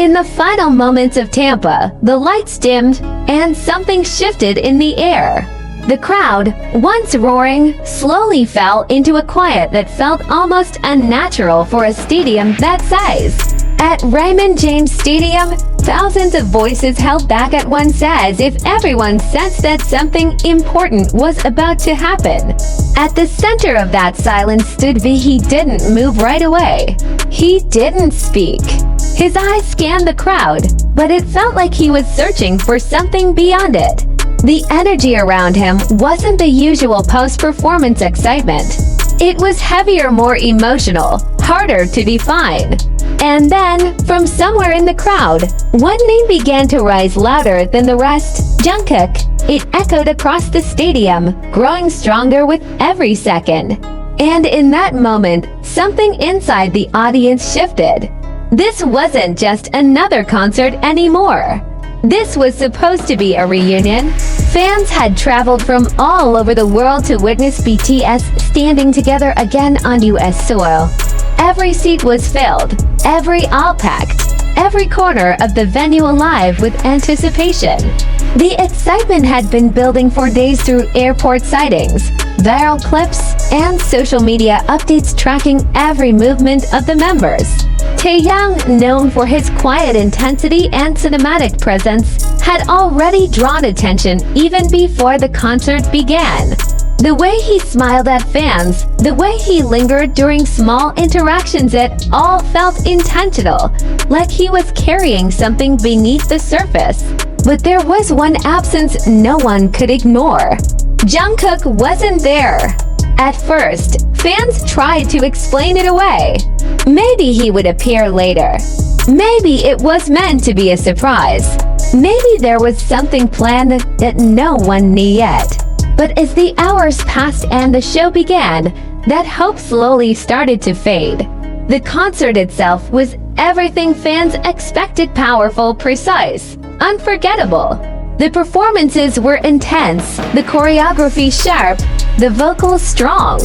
In the final moments of Tampa, the lights dimmed and something shifted in the air. The crowd, once roaring, slowly fell into a quiet that felt almost unnatural for a stadium that size. At Raymond James Stadium, thousands of voices held back at once as if everyone sensed that something important was about to happen. At the center of that silence stood V. He didn't move right away. He didn't speak. His eyes scanned the crowd, but it felt like he was searching for something beyond it. The energy around him wasn't the usual post-performance excitement. It was heavier, more emotional, harder to define. And then, from somewhere in the crowd, one name began to rise louder than the rest: Jungkook. It echoed across the stadium, growing stronger with every second. And in that moment, something inside the audience shifted. This wasn't just another concert anymore. This was supposed to be a reunion. Fans had traveled from all over the world to witness BTS standing together again on US soil. Every seat was filled, every aisle packed, every corner of the venue alive with anticipation. The excitement had been building for days through airport sightings, viral clips, and social media updates tracking every movement of the members. Taehyung, known for his quiet intensity and cinematic presence, had already drawn attention even before the concert began. The way he smiled at fans, the way he lingered during small interactions, it all felt intentional, like he was carrying something beneath the surface. But there was one absence no one could ignore. Jungkook wasn't there. At first, fans tried to explain it away. Maybe he would appear later. Maybe it was meant to be a surprise. Maybe there was something planned that no one knew yet. But as the hours passed and the show began, that hope slowly started to fade. The concert itself was everything fans expected: powerful, precise, unforgettable. The performances were intense, the choreography sharp, the vocals strong.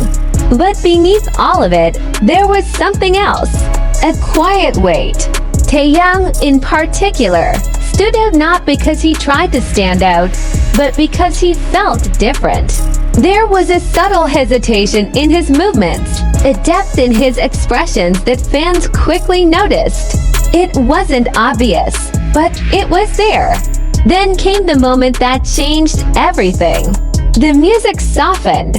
But beneath all of it, there was something else. A quiet weight. Taehyung, in particular, stood out not because he tried to stand out, but because he felt different. There was a subtle hesitation in his movements, a depth in his expressions that fans quickly noticed. It wasn't obvious, but it was there. Then came the moment that changed everything. The music softened.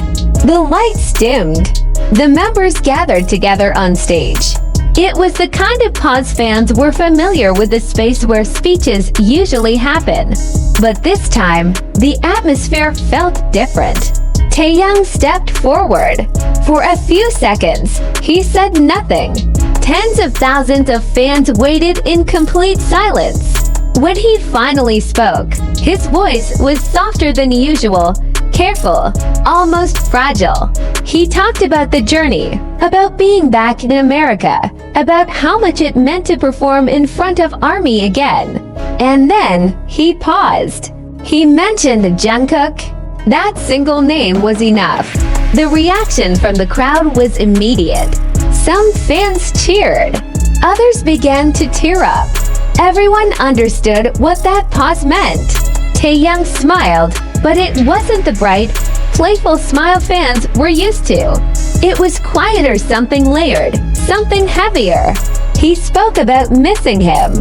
The lights dimmed. The members gathered together on stage. It was the kind of pause fans were familiar with, the space where speeches usually happen. But this time, the atmosphere felt different. Taehyung stepped forward. For a few seconds, he said nothing. Tens of thousands of fans waited in complete silence. When he finally spoke, his voice was softer than usual, careful, almost fragile. He talked about the journey, about being back in America, about how much it meant to perform in front of ARMY again. And then, he paused. He mentioned Jungkook. That single name was enough. The reaction from the crowd was immediate. Some fans cheered. Others began to tear up. Everyone understood what that pause meant. Taehyung smiled, but it wasn't the bright, playful smile fans were used to. It was quieter, something layered, something heavier. He spoke about missing him,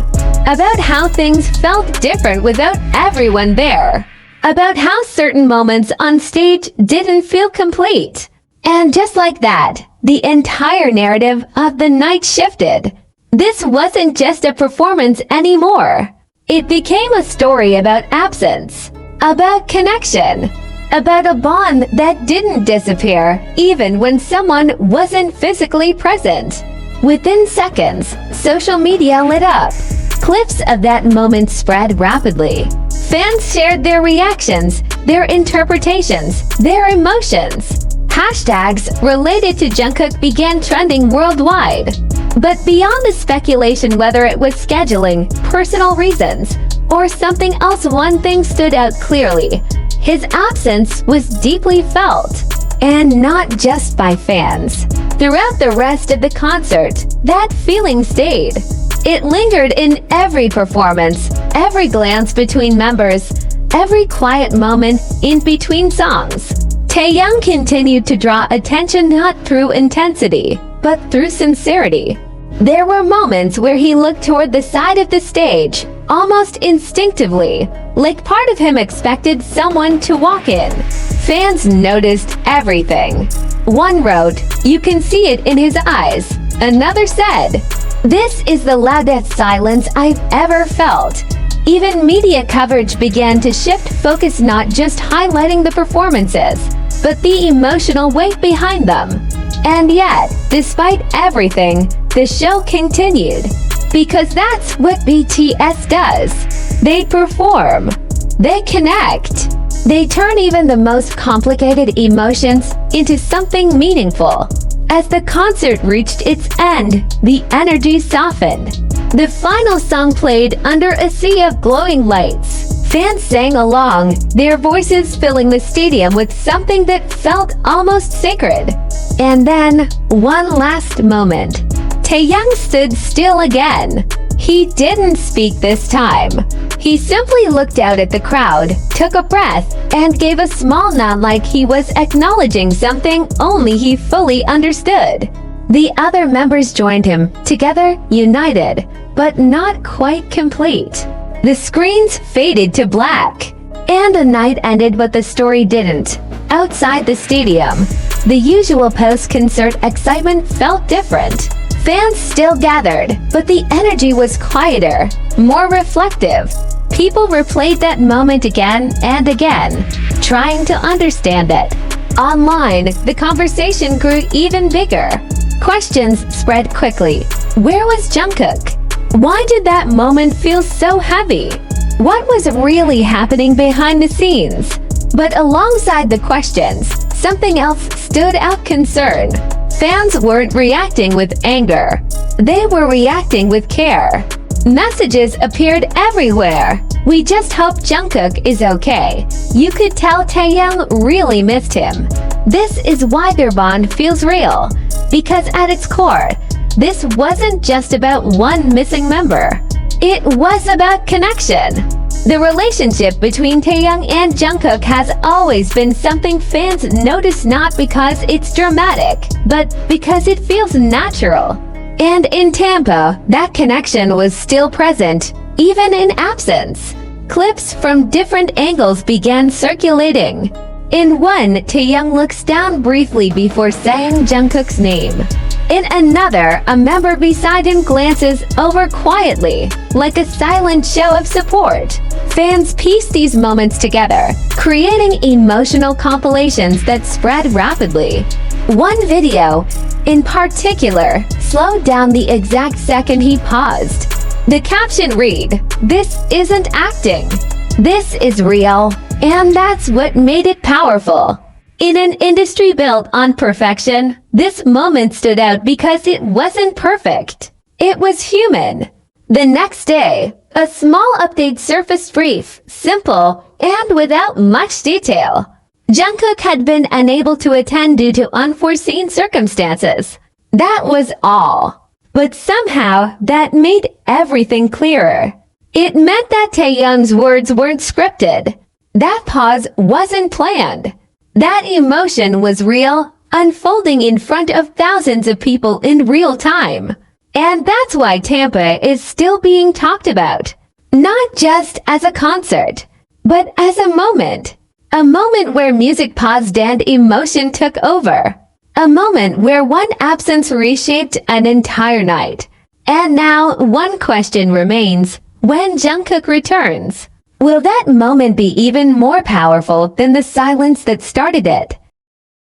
about how things felt different without everyone there, about how certain moments on stage didn't feel complete. And just like that, the entire narrative of the night shifted. This wasn't just a performance anymore. It became a story about absence, about connection, about a bond that didn't disappear even when someone wasn't physically present. Within seconds, social media lit up. Clips of that moment spread rapidly. Fans shared their reactions, their interpretations, their emotions. Hashtags related to Jungkook began trending worldwide. But beyond the speculation whether it was scheduling, personal reasons, or something else, one thing stood out clearly. His absence was deeply felt, and not just by fans. Throughout the rest of the concert, that feeling stayed. It lingered in every performance, every glance between members, every quiet moment in between songs. Taehyung continued to draw attention not through intensity, but through sincerity. There were moments where he looked toward the side of the stage, almost instinctively, like part of him expected someone to walk in. Fans noticed everything. One wrote, "You can see it in his eyes." Another said, "This is the loudest silence I've ever felt." Even media coverage began to shift focus, not just highlighting the performances, but the emotional weight behind them. And yet, despite everything, the show continued. Because that's what BTS does. They perform. They connect. They turn even the most complicated emotions into something meaningful. As the concert reached its end, the energy softened. The final song played under a sea of glowing lights. Fans sang along, their voices filling the stadium with something that felt almost sacred. And then, one last moment. Taehyung stood still again. He didn't speak this time. He simply looked out at the crowd, took a breath, and gave a small nod like he was acknowledging something only he fully understood. The other members joined him, together, united, but not quite complete. The screens faded to black, and the night ended, but the story didn't. Outside the stadium, the usual post-concert excitement felt different. Fans still gathered, but the energy was quieter, more reflective. People replayed that moment again and again, trying to understand it. Online, the conversation grew even bigger. Questions spread quickly. Where was Jungkook? Why did that moment feel so heavy? What was really happening behind the scenes? But alongside the questions, something else stood out: concern. Fans weren't reacting with anger. They were reacting with care. Messages appeared everywhere. "We just hope Jungkook is okay." You could tell Taehyung really missed him. This is why their bond feels real. Because at its core, this wasn't just about one missing member. It was about connection. The relationship between Taehyung and Jungkook has always been something fans notice, not because it's dramatic, but because it feels natural. And in Tampa, that connection was still present, even in absence. Clips from different angles began circulating. In one, Taehyung looks down briefly before saying Jungkook's name. In another, a member beside him glances over quietly, like a silent show of support. Fans piece these moments together, creating emotional compilations that spread rapidly. One video, in particular, slowed down the exact second he paused. The caption read, "This isn't acting. This is real." And that's what made it powerful. In an industry built on perfection, this moment stood out because it wasn't perfect. It was human. The next day, a small update surfaced, brief, simple, and without much detail. Jungkook had been unable to attend due to unforeseen circumstances. That was all. But somehow, that made everything clearer. It meant that Taehyung's words weren't scripted. That pause wasn't planned. That emotion was real, unfolding in front of thousands of people in real time. And that's why Tampa is still being talked about. Not just as a concert, but as a moment. A moment where music paused and emotion took over. A moment where one absence reshaped an entire night. And now, one question remains: when Jungkook returns, will that moment be even more powerful than the silence that started it?